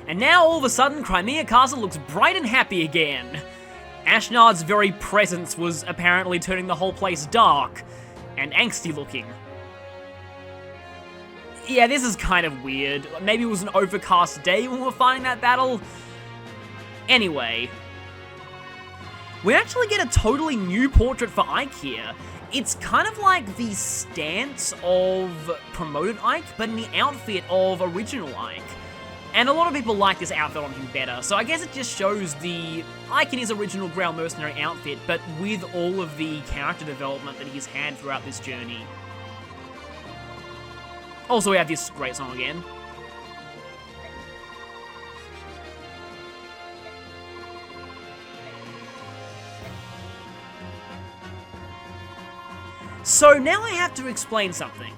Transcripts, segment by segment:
And now, all of a sudden, Crimea Castle looks bright and happy again. Ashnard's very presence was apparently turning the whole place dark and angsty looking. Yeah, this is kind of weird. Maybe it was an overcast day when we were fighting that battle. Anyway, we actually get a totally new portrait for Ike here. It's kind of like the stance of promoted Ike, but in the outfit of original Ike. And a lot of people like this outfit on him better, so I guess it just shows the Ike in his original Grail Mercenary outfit, but with all of the character development that he's had throughout this journey. Also, we have this great song again. So now I have to explain something.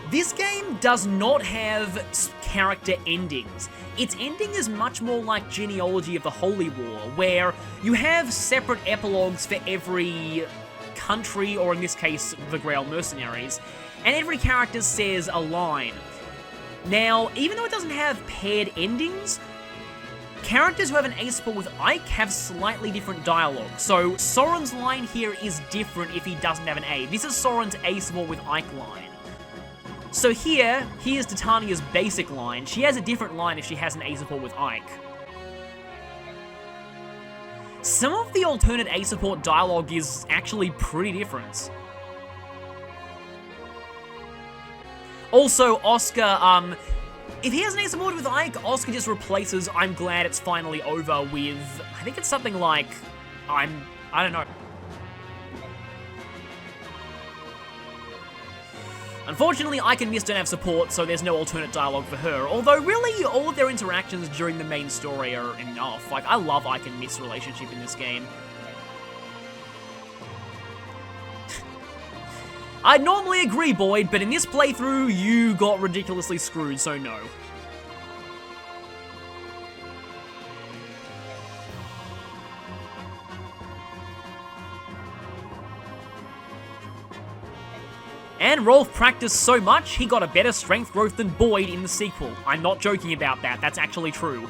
This game does not have character endings. Its ending is much more like Genealogy of the Holy War, where you have separate epilogues for every country, or in this case, the Grail Mercenaries, and every character says a line. Now, even though it doesn't have paired endings, characters who have an ace support with Ike have slightly different dialogue. So Soren's line here is different if he doesn't have an A. This is Soren's ace support with Ike line. So here's Titania's basic line. She has a different line if she has an A support with Ike. Some of the alternate A support dialogue is actually pretty different. Also, Oscar, if he has an A support with Ike, Oscar just replaces "I'm glad it's finally over" with, I think it's something like, I don't know. Unfortunately, Ike and Mist don't have support, so there's no alternate dialogue for her, although really, all of their interactions during the main story are enough. Like, I love Ike and Mist's relationship in this game. I'd normally agree, Boyd, but in this playthrough, you got ridiculously screwed, so no. And Rolf practiced so much, he got a better strength growth than Boyd in the sequel. I'm not joking about that, that's actually true.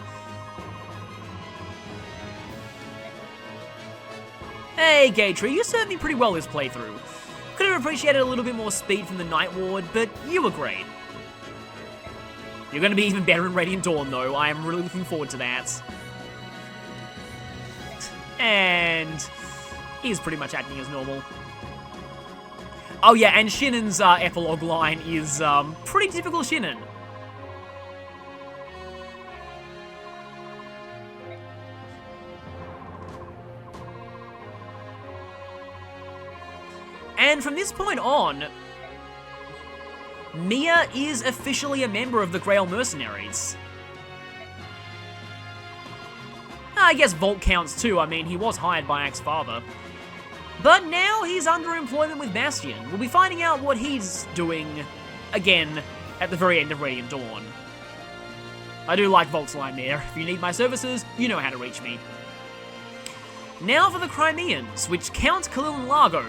Hey, Gaytree, you served me pretty well this playthrough. Could have appreciated a little bit more speed from the Night Ward, but you were great. You're gonna be even better in Radiant Dawn, though. I am really looking forward to that. And he's pretty much acting as normal. Oh yeah, and Shinnen's epilogue line is pretty typical Shinnen. And from this point on, Mia is officially a member of the Grail Mercenaries. I guess Volt counts too, I mean, he was hired by Ike's father. But now he's under employment with Bastion. We'll be finding out what he's doing, again, at the very end of Radiant Dawn. I do like Volt's line there. If you need my services, you know how to reach me. Now for the Crimeans, which count Khalil and Largo.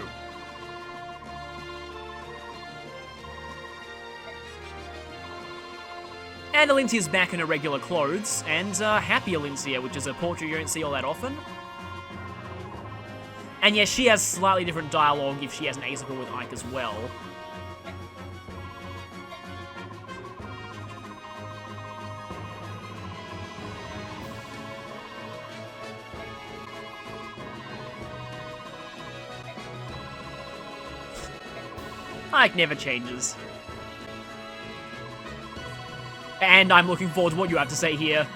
And Elincia's back in her regular clothes, and Happy Elincia, which is a portrait you don't see all that often. And yes, she has slightly different dialogue if she has an A support with Ike as well. Ike never changes. And I'm looking forward to what you have to say here.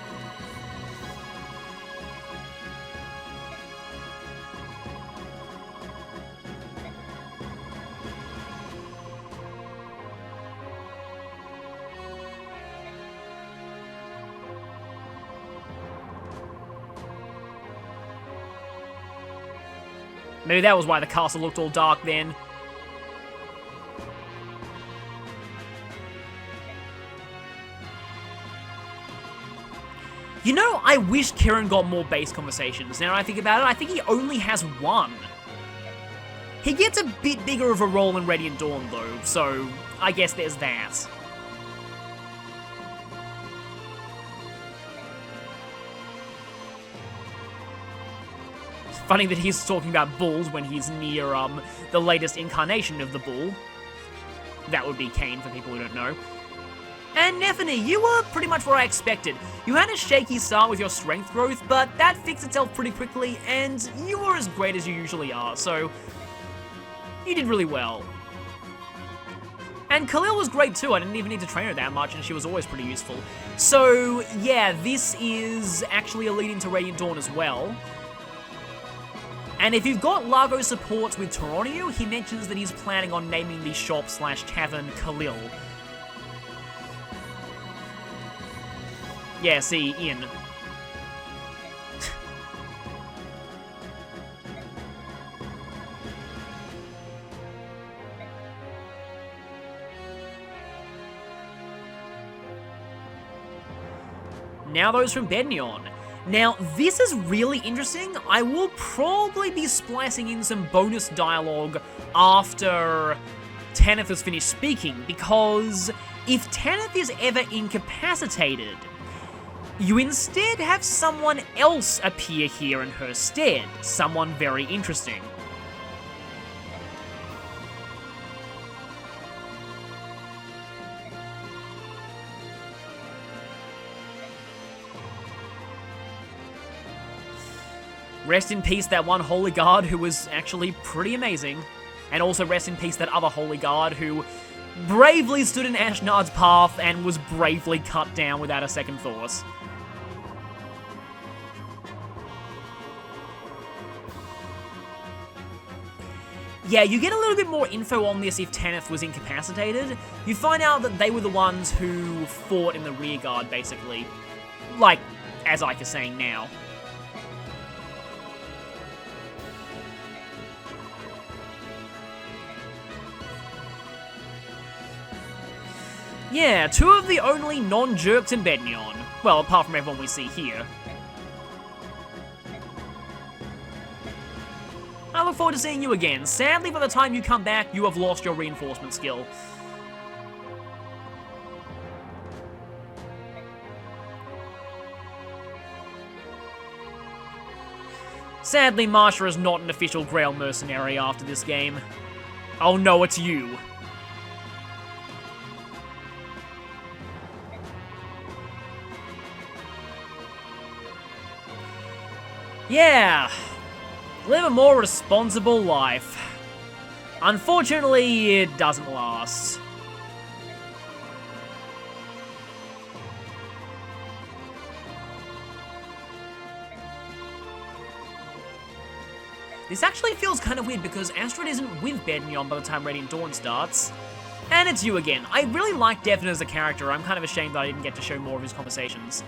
Maybe that was why the castle looked all dark then. You know, I wish Kieran got more base conversations. Now that I think about it, I think he only has one. He gets a bit bigger of a role in Radiant Dawn though, so I guess there's that. Funny that he's talking about bulls when he's near, the latest incarnation of the bull. That would be Cain, for people who don't know. And Nephany, you were pretty much what I expected. You had a shaky start with your strength growth, but that fixed itself pretty quickly, and you were as great as you usually are, so you did really well. And Khalil was great too. I didn't even need to train her that much, and she was always pretty useful. So yeah, this is actually a lead into Radiant Dawn as well. And if you've got Largo support with Toronio, he mentions that he's planning on naming the shop/tavern Khalil. Yeah, see, Ian. Now those from Baeon. Now, this is really interesting. I will probably be splicing in some bonus dialogue after Tanith has finished speaking, because if Tanith is ever incapacitated, you instead have someone else appear here in her stead, someone very interesting. Rest in peace that one Holy Guard who was actually pretty amazing. And also rest in peace that other Holy Guard who bravely stood in Ashnard's path and was bravely cut down without a second thought. Yeah, you get a little bit more info on this if Tanith was incapacitated. You find out that they were the ones who fought in the rear guard, basically. Like, as Ike is saying now. Yeah, two of the only non-jerks in Baeon. Well, apart from everyone we see here. I look forward to seeing you again. Sadly, by the time you come back, you have lost your reinforcement skill. Sadly, Marsha is not an official Grail mercenary after this game. Oh no, it's you. Yeah, live a more responsible life. Unfortunately, it doesn't last. This actually feels kind of weird because Astrid isn't with Baeon by the time Radiant Dawn starts. And it's you again. I really like Devin as a character. I'm kind of ashamed that I didn't get to show more of his conversations.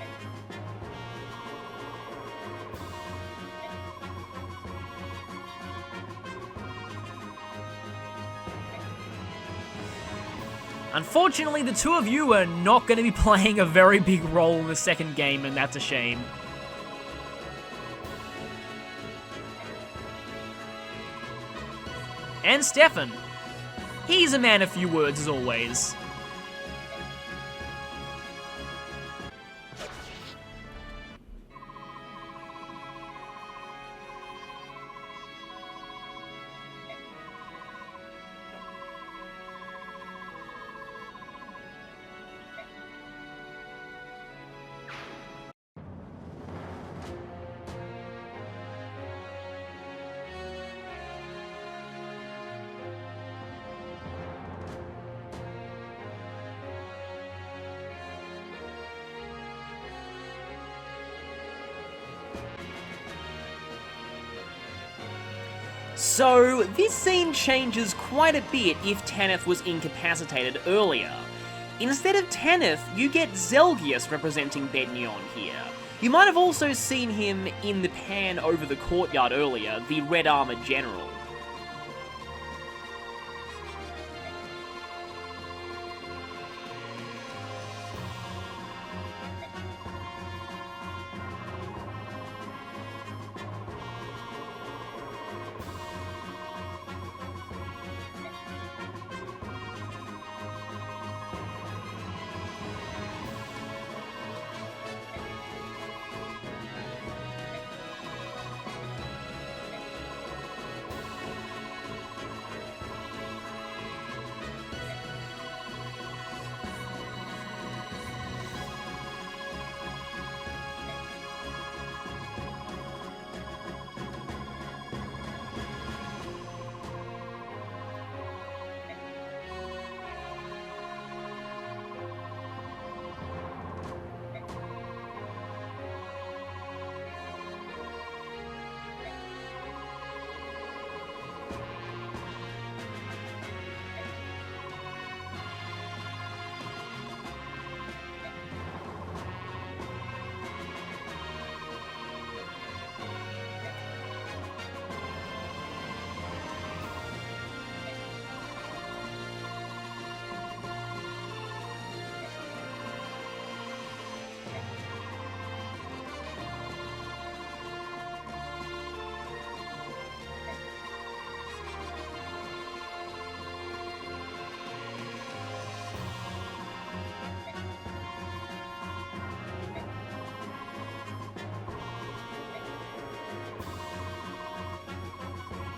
Unfortunately, the two of you are not going to be playing a very big role in the second game, and that's a shame. And Stefan. He's a man of few words, as always. So, this scene changes quite a bit if Tanith was incapacitated earlier. Instead of Tanith, you get Zelgius representing Baeon here. You might have also seen him in the pan over the courtyard earlier, the red armored general.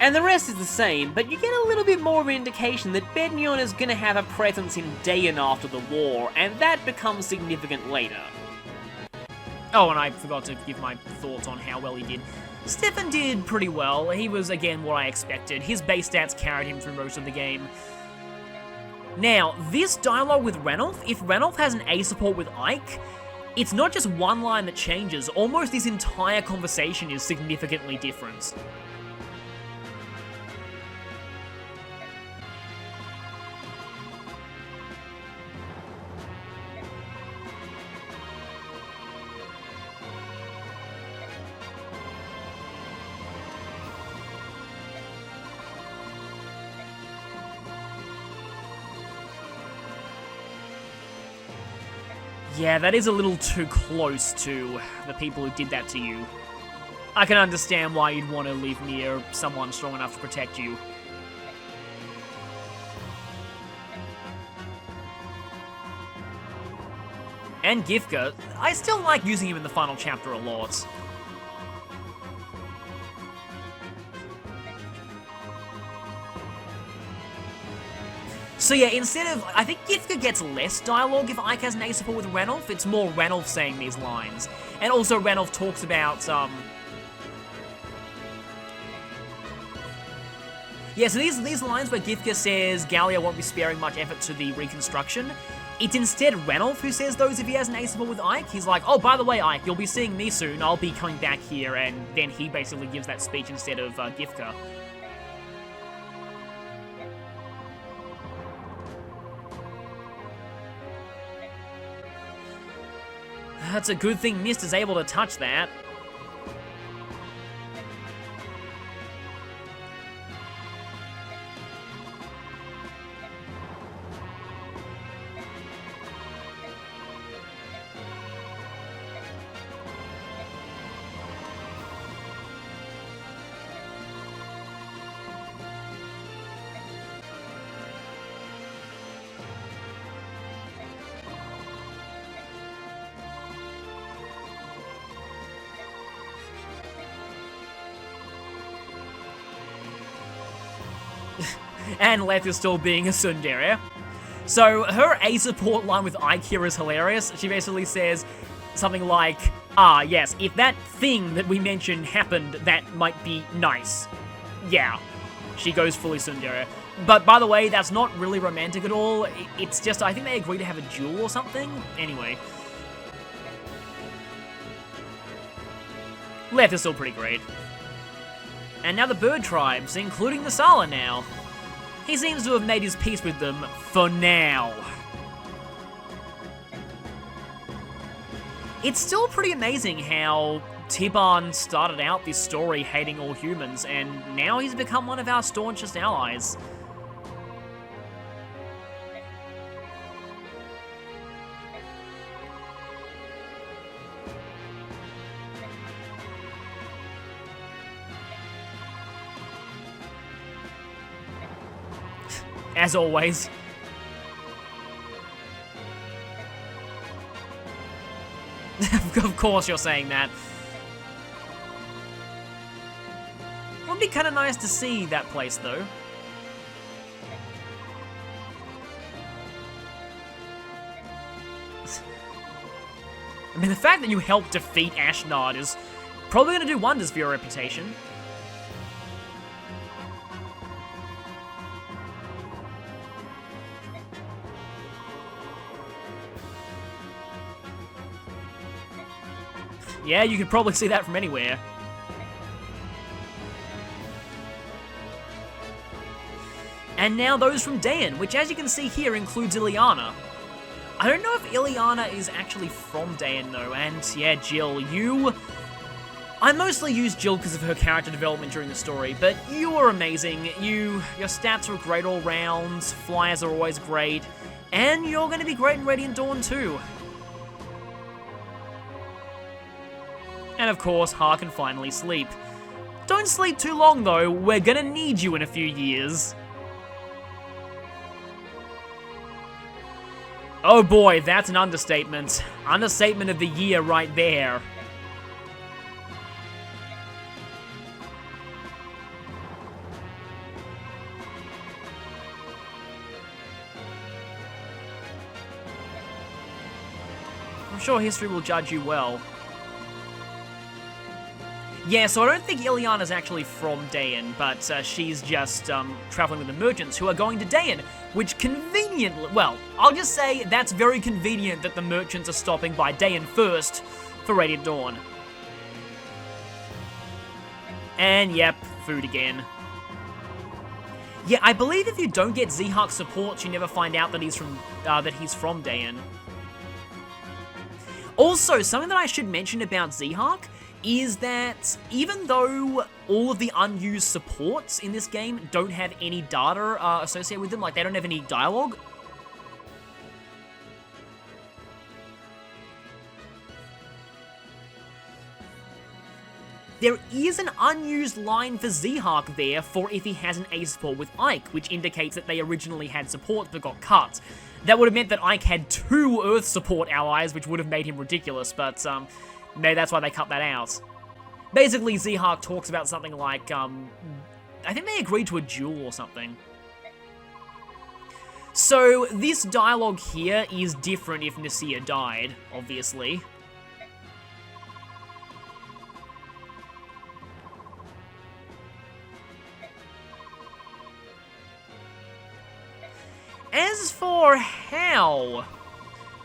And the rest is the same, but you get a little bit more of an indication that Baeon is gonna have a presence in Daen after the war, and that becomes significant later. Oh, and I forgot to give my thoughts on how well he did. Stefan did pretty well. He was, again, what I expected. His base stats carried him through most of the game. Now, this dialogue with Ranulf, if Ranulf has an A support with Ike, it's not just one line that changes, almost this entire conversation is significantly different. Yeah, that is a little too close to the people who did that to you. I can understand why you'd want to live near someone strong enough to protect you. And Gifka, I still like using him in the final chapter a lot. So yeah, instead of, I think Gifka gets less dialogue if Ike has an A support with Ranulf. It's more Ranulf saying these lines. And also Ranulf talks about, yeah, so these lines where Gifka says Gallia won't be sparing much effort to the reconstruction, it's instead Ranulf who says those if he has an A support with Ike. He's like, oh, by the way, Ike, you'll be seeing me soon. I'll be coming back here, and then he basically gives that speech instead of Gifka. That's a good thing Mist is able to touch that. And Leth is still being a tsundere. So her A support line with Ike here is hilarious. She basically says something like, ah, yes, if that thing that we mentioned happened, that might be nice. Yeah. She goes fully tsundere. But by the way, that's not really romantic at all. It's just, I think they agree to have a duel or something. Anyway. Leth is still pretty great. And now the bird tribes, including the Sala now. He seems to have made his peace with them for now. It's still pretty amazing how Tiban started out this story hating all humans, and now he's become one of our staunchest allies. As always. Of course you're saying that. Would be kind of nice to see that place, though. I mean, the fact that you helped defeat Ashnard is probably going to do wonders for your reputation. Yeah, you could probably see that from anywhere. And now those from Daen, which as you can see here includes Ileana. I don't know if Ileana is actually from Daen though, and yeah, Jill, you... I mostly use Jill because of her character development during the story, but you are amazing. Your stats are great all round, flyers are always great, and you're going to be great in Radiant Dawn too. And of course, Har can finally sleep. Don't sleep too long though, we're gonna need you in a few years. Oh boy, that's an understatement. Understatement of the year right there. I'm sure history will judge you well. Yeah, so I don't think Ileana's actually from Daen, but she's just traveling with the merchants who are going to Daen, which conveniently, well, I'll just say that's very convenient that the merchants are stopping by Daen first for Radiant Dawn. And yep, food again. Yeah, I believe if you don't get Zihak's support, you never find out that he's from Daen. Also, something that I should mention about Zihak is that even though all of the unused supports in this game don't have any data associated with them, like they don't have any dialogue, there is an unused line for Zihak there for if he has an A support with Ike, which indicates that they originally had support but got cut. That would have meant that Ike had 2 Earth support allies, which would have made him ridiculous, but maybe that's why they cut that out. Basically, Zihak talks about something like, I think they agreed to a duel or something. So, this dialogue here is different if Nasia died, obviously. As for how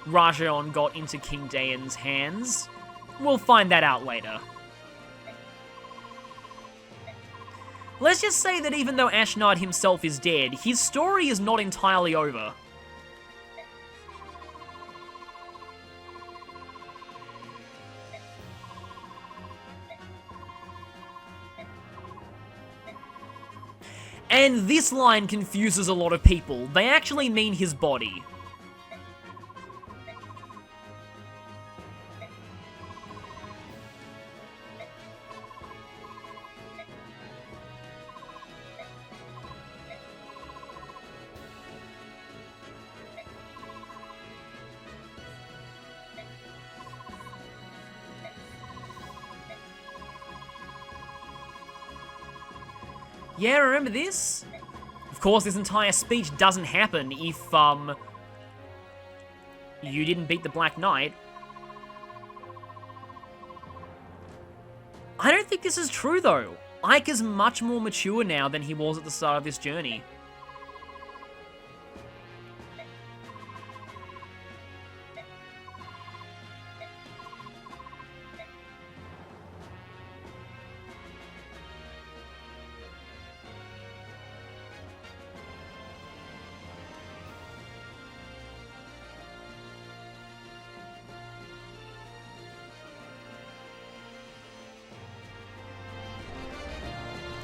Rajon got into King Daen's hands, we'll find that out later. Let's just say that even though Ashnard himself is dead, his story is not entirely over. And this line confuses a lot of people. They actually mean his body. Yeah, remember this? Of course, this entire speech doesn't happen if, you didn't beat the Black Knight. I don't think this is true, though. Ike is much more mature now than he was at the start of this journey.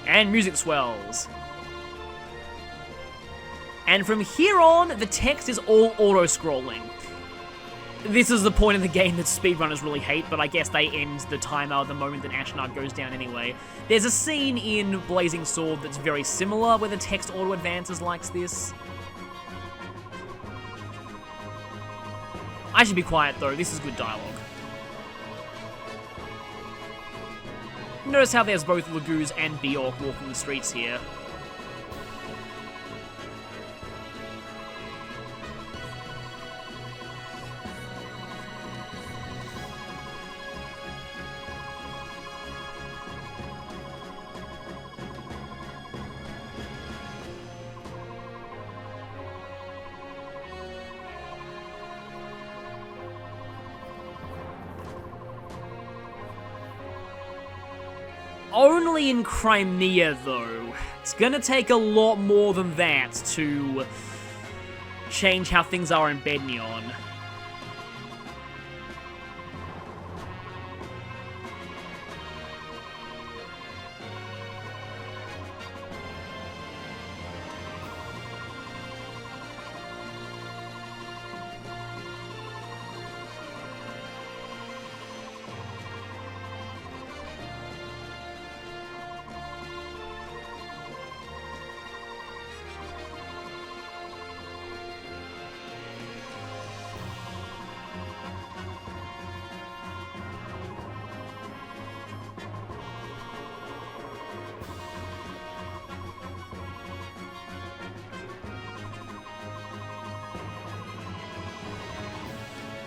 And music swells. And from here on, the text is all auto-scrolling. This is the point of the game that speedrunners really hate, but I guess they end the timer the moment that Ashnard goes down anyway. There's a scene in Blazing Sword that's very similar, where the text auto-advances like this. I should be quiet though, this is good dialogue. Notice how there's both Laguz and Baeon walking the streets here. only in Crimea, though. It's gonna take a lot more than that to change how things are in Baeon.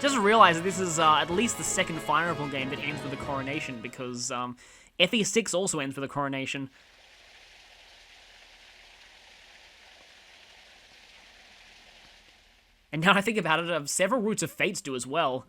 Just realized that this is at least the second Fire Emblem game that ends with a Coronation, because FE6 also ends with a Coronation. And now I think about it, several Roots of Fates do as well.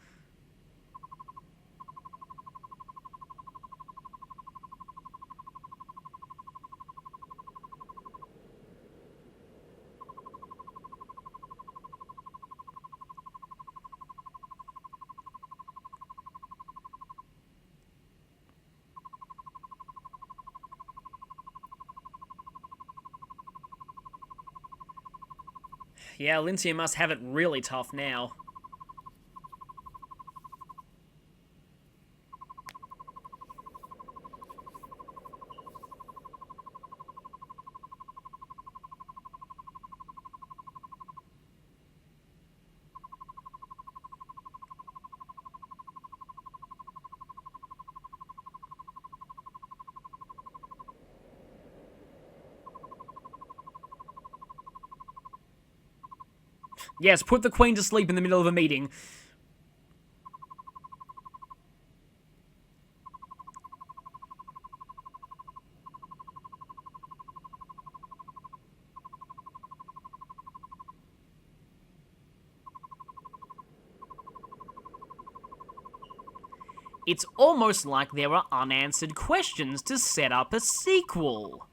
Yeah, Elincia must have it really tough now. Yes, put the Queen to sleep in the middle of a meeting. It's almost like there are unanswered questions to set up a sequel.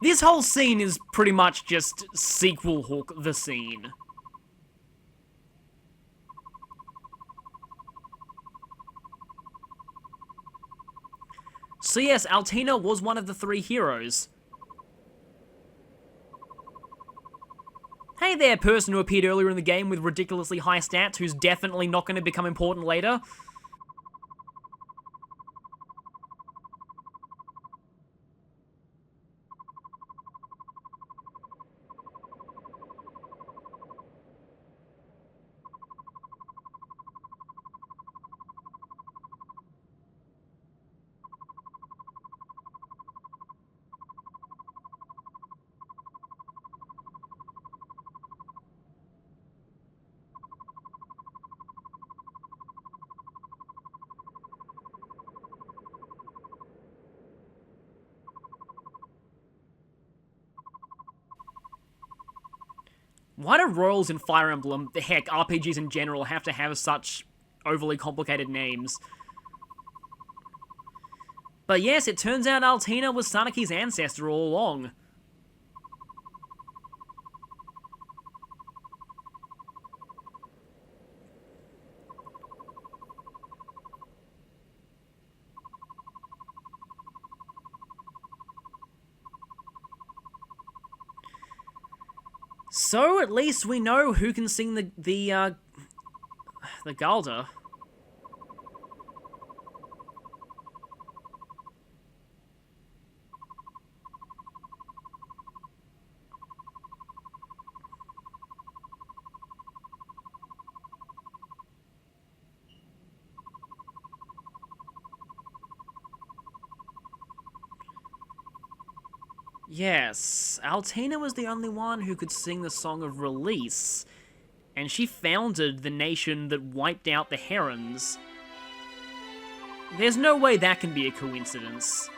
This whole scene is pretty much just sequel hook the scene. So yes, Altina was one of the three heroes. Hey there, person who appeared earlier in the game with ridiculously high stats who's definitely not going to become important later. Why do royals in Fire Emblem, heck, RPGs in general, have to have such overly complicated names? But yes, it turns out Altina was Sanaki's ancestor all along. So at least we know who can sing the Galda. Yes, Altina was the only one who could sing the Song of Release, and she founded the nation that wiped out the Herons. There's no way that can be a coincidence.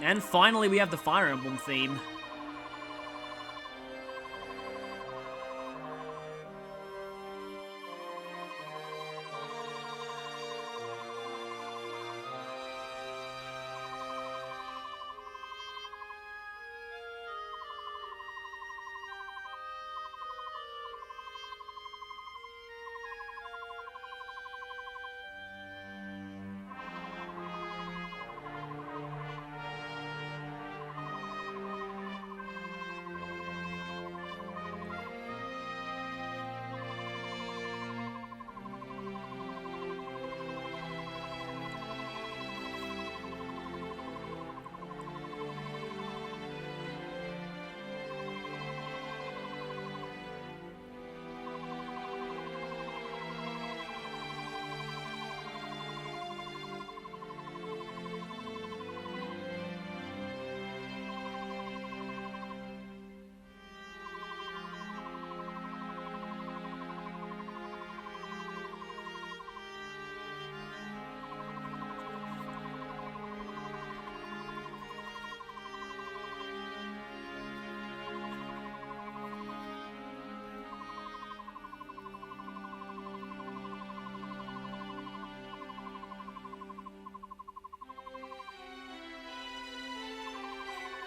And finally, we have the Fire Emblem theme.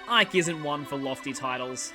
Ike isn't one for lofty titles.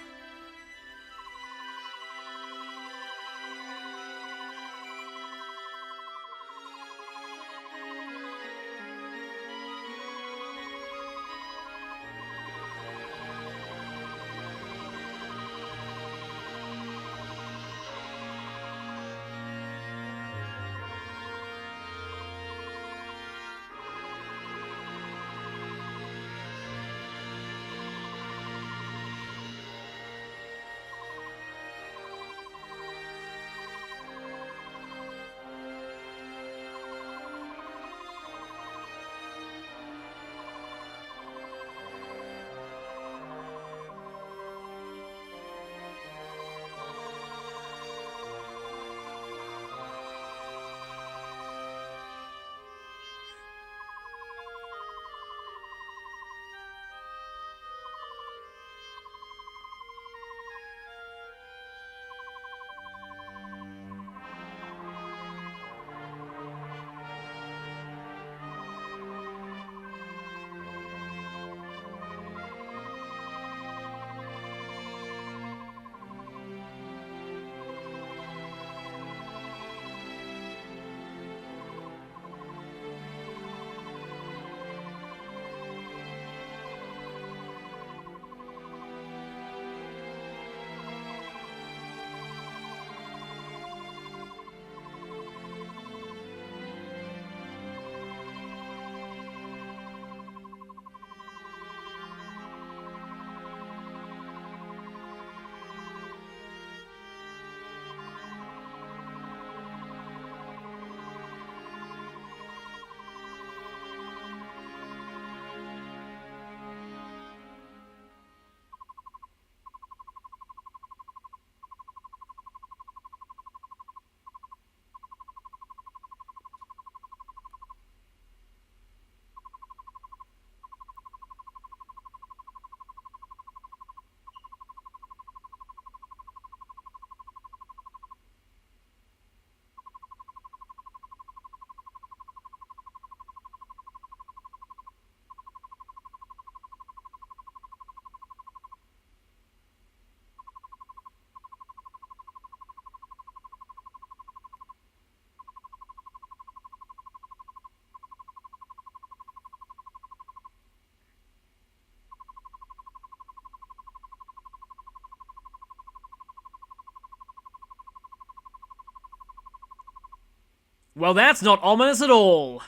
Well, that's not ominous at all.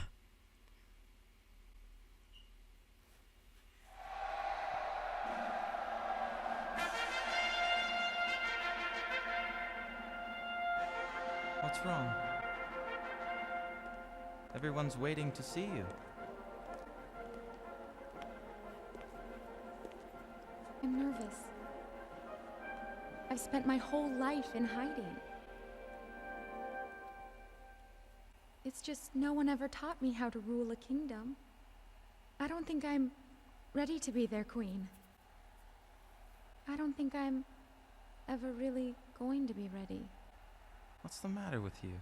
What's wrong? Everyone's waiting to see you. I'm nervous. I've spent my whole life in hiding. It's just no one ever taught me how to rule a kingdom. I don't think I'm ready to be their queen. I don't think I'm ever really going to be ready. What's the matter with you?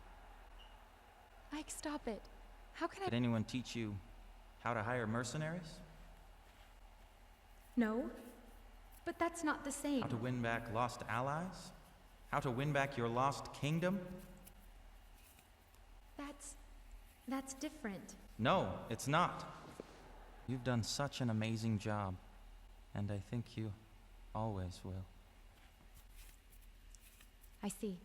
Ike, stop it. How can Did anyone teach you how to hire mercenaries? No, but that's not the same. How to win back lost allies? How to win back your lost kingdom? That's different. No, it's not. You've done such an amazing job, and I think you always will. I see.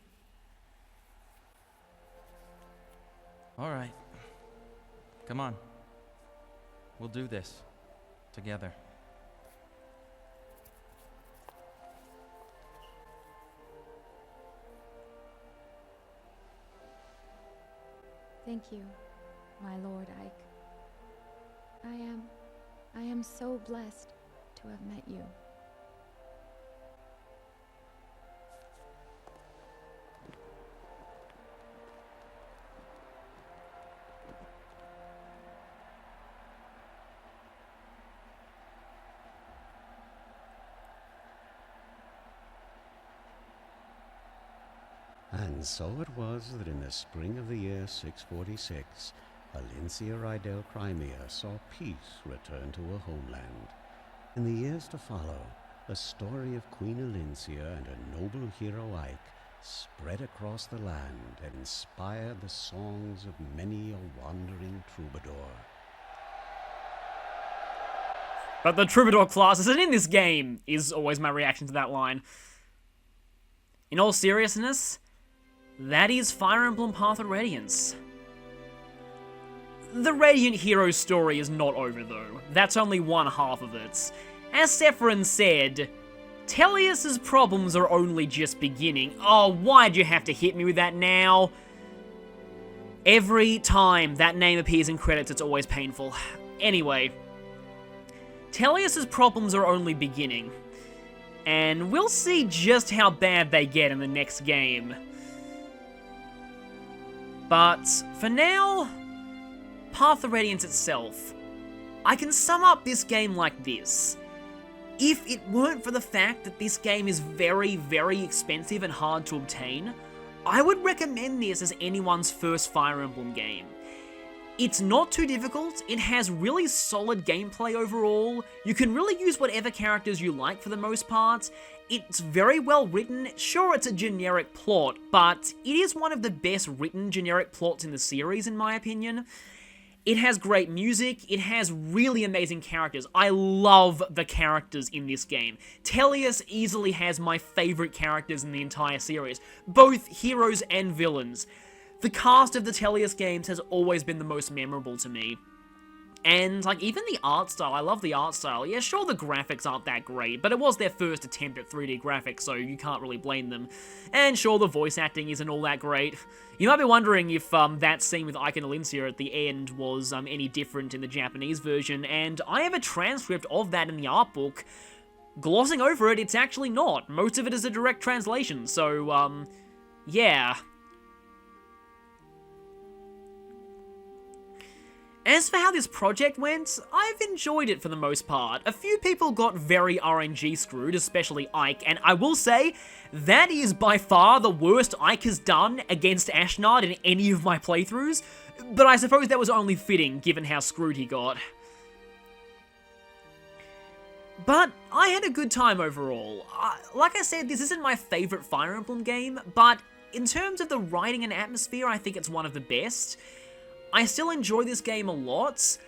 All right. Come on. We'll do this together. Thank you, my Lord Ike. I am so blessed to have met you. And so it was that in the spring of the year 646, Elincia Rydell Crimea saw peace return to her homeland. In the years to follow, the story of Queen Elincia and her noble hero Ike spread across the land and inspired the songs of many a wandering troubadour. But the troubadour class isn't in this game, is always my reaction to that line. In all seriousness, that is Fire Emblem Path of Radiance. The Radiant hero story is not over though. That's only one half of it. As Sephiroth said, Tellius' problems are only just beginning. Oh, why'd you have to hit me with that now? Every time that name appears in credits, it's always painful. Anyway, Tellius' problems are only beginning. And we'll see just how bad they get in the next game. But for now, Path of Radiance itself, I can sum up this game like this. If it weren't for the fact that this game is very, very expensive and hard to obtain, I would recommend this as anyone's first Fire Emblem game. It's not too difficult, it has really solid gameplay overall, you can really use whatever characters you like for the most part, it's very well written, sure it's a generic plot, but it is one of the best written generic plots in the series in my opinion. It has great music, it has really amazing characters. I love the characters in this game. Tellius easily has my favorite characters in the entire series, both heroes and villains. The cast of the Tellius games has always been the most memorable to me. And, like, even the art style, I love the art style. Yeah, sure, the graphics aren't that great, but it was their first attempt at 3D graphics, so you can't really blame them. And sure, the voice acting isn't all that great. You might be wondering if that scene with Ike and Elincia at the end was any different in the Japanese version, and I have a transcript of that in the art book. Glossing over it, it's actually not. Most of it is a direct translation, so, yeah. As for how this project went, I've enjoyed it for the most part. A few people got very RNG screwed, especially Ike, and I will say, that is by far the worst Ike has done against Ashnard in any of my playthroughs, but I suppose that was only fitting given how screwed he got. But I had a good time overall. Like I said, this isn't my favourite Fire Emblem game, but in terms of the writing and atmosphere, I think it's one of the best. I still enjoy this game a lot.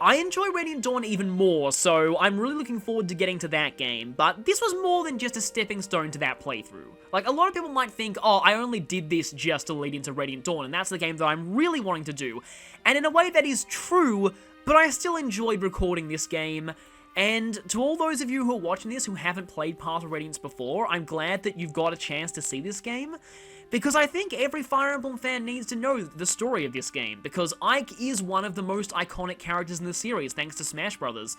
I enjoy Radiant Dawn even more, so I'm really looking forward to getting to that game, but this was more than just a stepping stone to that playthrough. Like, a lot of people might think, oh, I only did this just to lead into Radiant Dawn, and that's the game that I'm really wanting to do. And in a way that is true, but I still enjoyed recording this game. And to all those of you who are watching this who haven't played Path of Radiance before, I'm glad that you've got a chance to see this game. Because I think every Fire Emblem fan needs to know the story of this game, because Ike is one of the most iconic characters in the series, thanks to Smash Brothers.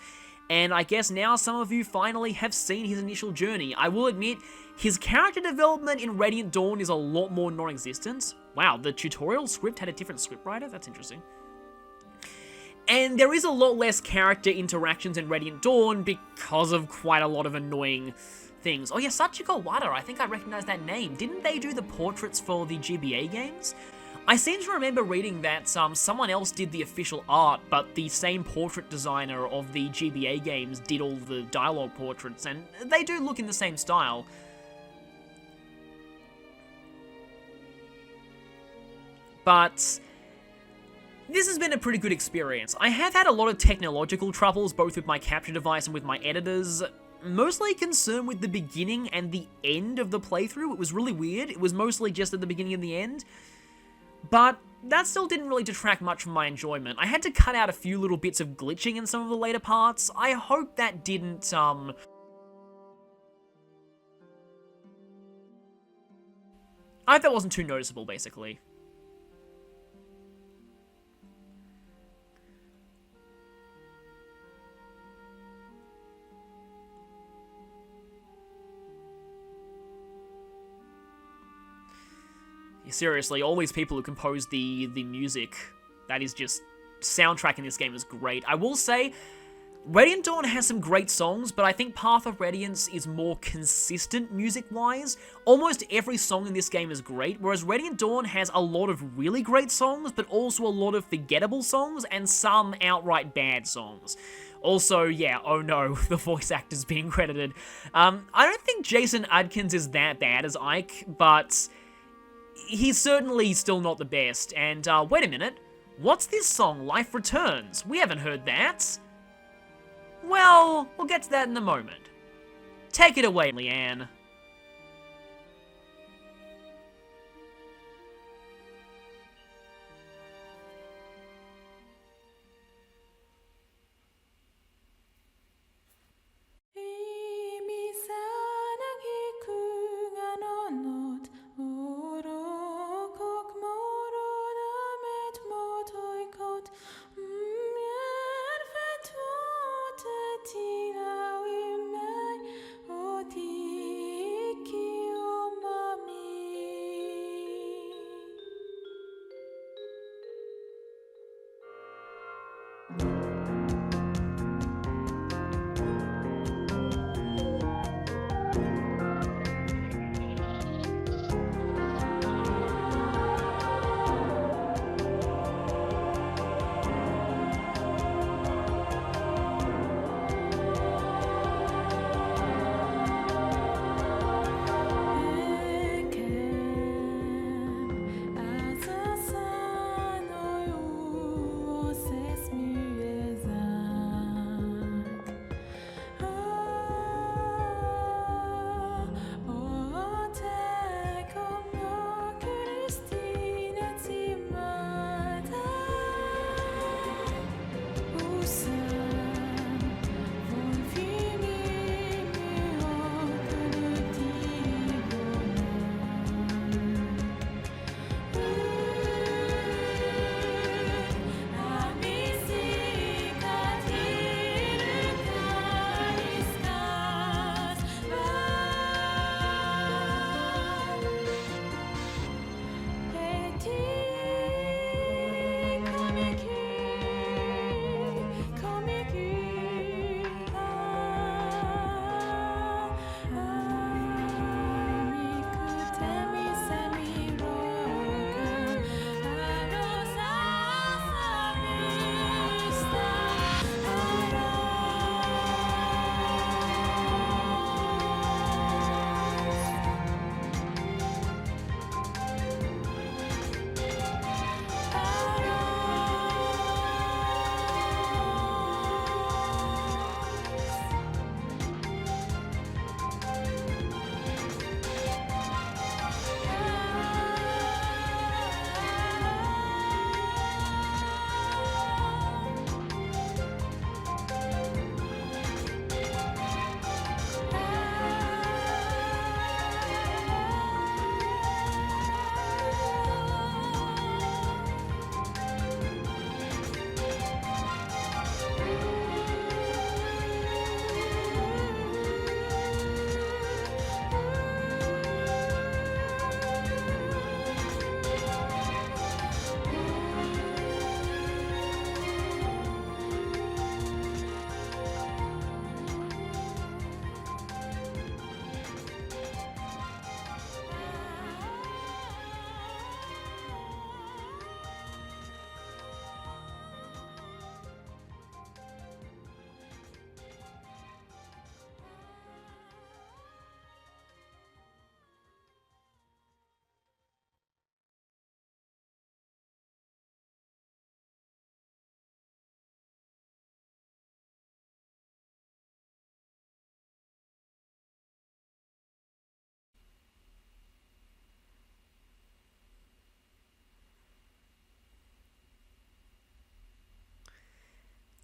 And I guess now some of you finally have seen his initial journey. I will admit, his character development in Radiant Dawn is a lot more non-existent. Wow, the tutorial script had a different scriptwriter? That's interesting. And there is a lot less character interactions in Radiant Dawn because of quite a lot of annoying things. Oh yeah, Sachiko Wada, I think I recognize that name. Didn't they do the portraits for the GBA games? I seem to remember reading that someone else did the official art, but the same portrait designer of the GBA games did all the dialogue portraits, and they do look in the same style. But this has been a pretty good experience. I have had a lot of technological troubles, both with my capture device and with my editors. Mostly concerned with the beginning and the end of the playthrough. It was really weird. It was mostly just at the beginning and the end. But that still didn't really detract much from my enjoyment. I had to cut out a few little bits of glitching in some of the later parts. I hope that didn't, I hope that wasn't too noticeable, basically. Seriously, all these people who composed the music, that is just, soundtrack in this game is great. I will say, Radiant Dawn has some great songs, but I think Path of Radiance is more consistent music-wise. Almost every song in this game is great, whereas Radiant Dawn has a lot of really great songs, but also a lot of forgettable songs, and some outright bad songs. Also, yeah, oh no, the voice actor's being credited. I don't think Jason Adkins is that bad as Ike, but he's certainly still not the best. And, wait a minute. What's this song, Life Returns? We haven't heard that. Well, we'll get to that in a moment. Take it away, Leanne.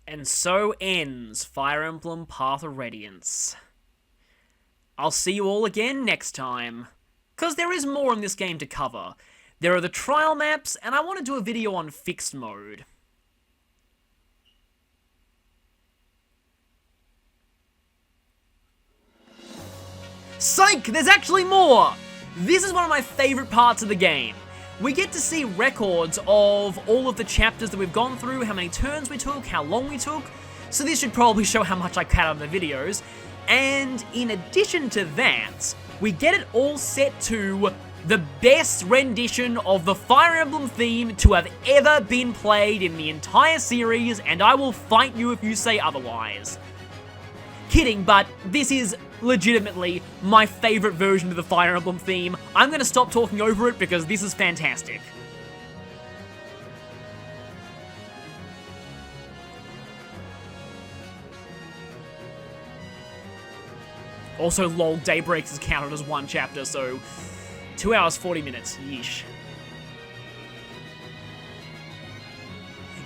And so ends Fire Emblem Path of Radiance. I'll see you all again next time, because there is more in this game to cover. There are the trial maps, and I want to do a video on fixed mode. Psych! There's actually more! This is one of my favorite parts of the game. We get to see records of all of the chapters that we've gone through, how many turns we took, how long we took, so this should probably show how much I cut out of the videos. And in addition to that, we get it all set to the best rendition of the Fire Emblem theme to have ever been played in the entire series, and I will fight you if you say otherwise. Kidding, but this is legitimately my favorite version of the Fire Emblem theme. I'm gonna stop talking over it because this is fantastic. Also, lol, Daybreaks is counted as one chapter, so 2 hours, 40 minutes, yeesh.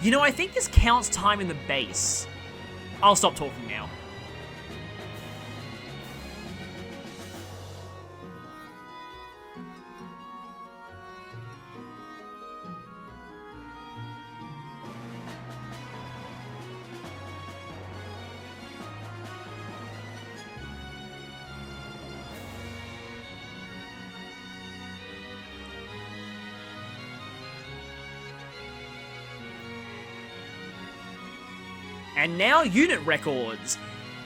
You know, I think this counts time in the base. I'll stop talking now. And now unit records.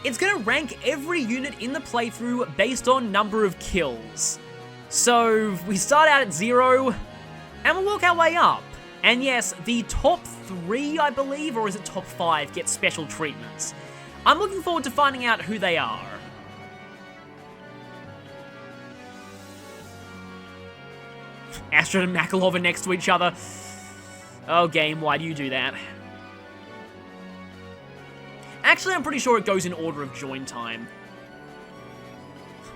It's gonna rank every unit in the playthrough based on number of kills. So we start out at 0, and we'll work our way up. And yes, the top 3, I believe, or is it top 5, get special treatments. I'm looking forward to finding out who they are. Astrid and Makalov are next to each other. Oh, game, why do you do that? Actually, I'm pretty sure it goes in order of join time.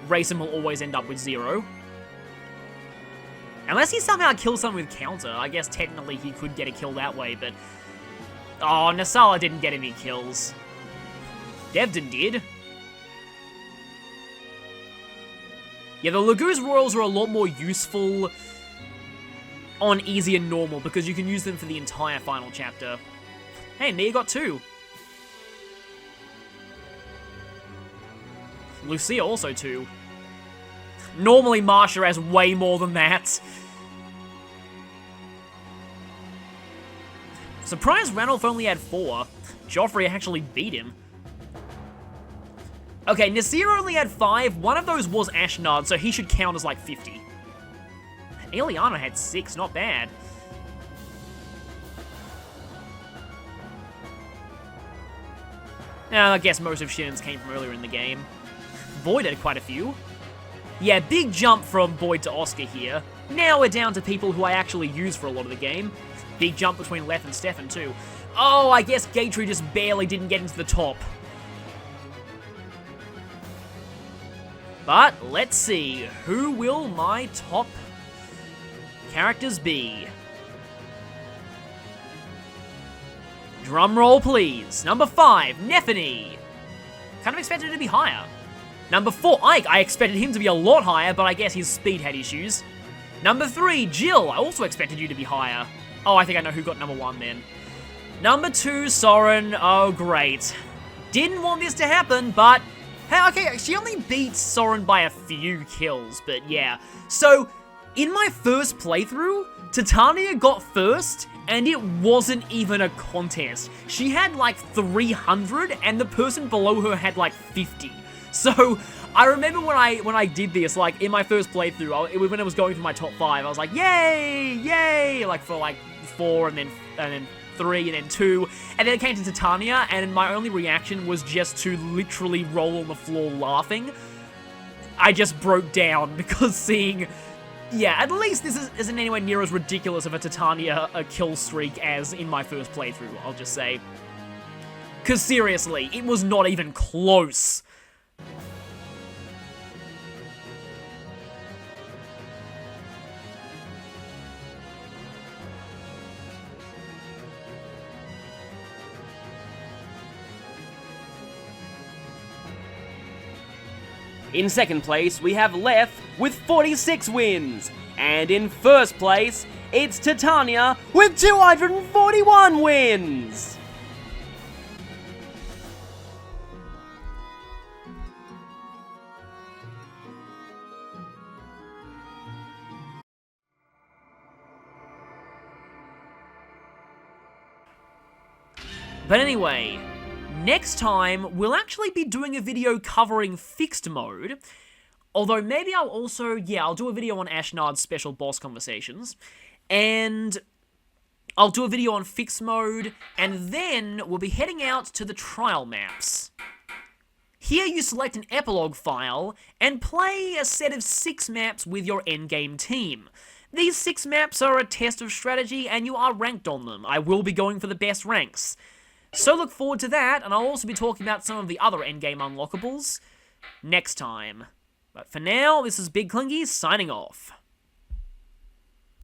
Rayson will always end up with 0. Unless he somehow kills someone with counter. I guess technically he could get a kill that way, but... Oh, Nasala didn't get any kills. Devdin did. Yeah, the Laguz Royals are a lot more useful on easy and normal, because you can use them for the entire final chapter. Hey, Nia got 2. Lucia also 2. Normally Marsha has way more than that. Surprised Ranulph only had 4. Joffrey actually beat him. Okay, Nasir only had 5. One of those was Ashnard, so he should count as like 50. Eliana had 6, not bad. Now, I guess most of Shinn's came from earlier in the game. Boyd had quite a few. Yeah, big jump from Boyd to Oscar here. Now we're down to people who I actually use for a lot of the game. Big jump between Leth and Stefan too. Oh, I guess Gatry just barely didn't get into the top. But let's see, who will my top characters be? Drum roll, please. Number 5, Nephany. Kind of expected it to be higher. Number 4, Ike. I expected him to be a lot higher, but I guess his speed had issues. Number 3, Jill. I also expected you to be higher. Oh, I think I know who got number 1 then. Number 2, Soren. Oh, great. Didn't want this to happen, but... Hey, okay, she only beat Soren by a few kills, but yeah. So, in my first playthrough, Titania got first, and it wasn't even a contest. She had like 300, and the person below her had like 50. So, I remember when I did this, like, in my first playthrough, when I was going through my top 5, I was like, yay, yay, like, for, like, 4, and then 3, and then 2, and then it came to Titania, and my only reaction was just to literally roll on the floor laughing. I just broke down, because seeing... Yeah, at least this isn't anywhere near as ridiculous of a Titania kill streak as in my first playthrough, I'll just say. Because seriously, it was not even close. In second place, we have Leth with 46 wins. And in first place, it's Titania with 241 wins! But anyway, next time we'll actually be doing a video covering fixed mode. Although maybe I'll also, I'll do a video on Ashnard's special boss conversations. And I'll do a video on fixed mode, and then we'll be heading out to the trial maps. Here you select an epilogue file and play a set of 6 maps with your endgame team. These 6 maps are a test of strategy and you are ranked on them. I will be going for the best ranks. So look forward to that, and I'll also be talking about some of the other endgame unlockables next time. But for now, this is Big Clingy signing off.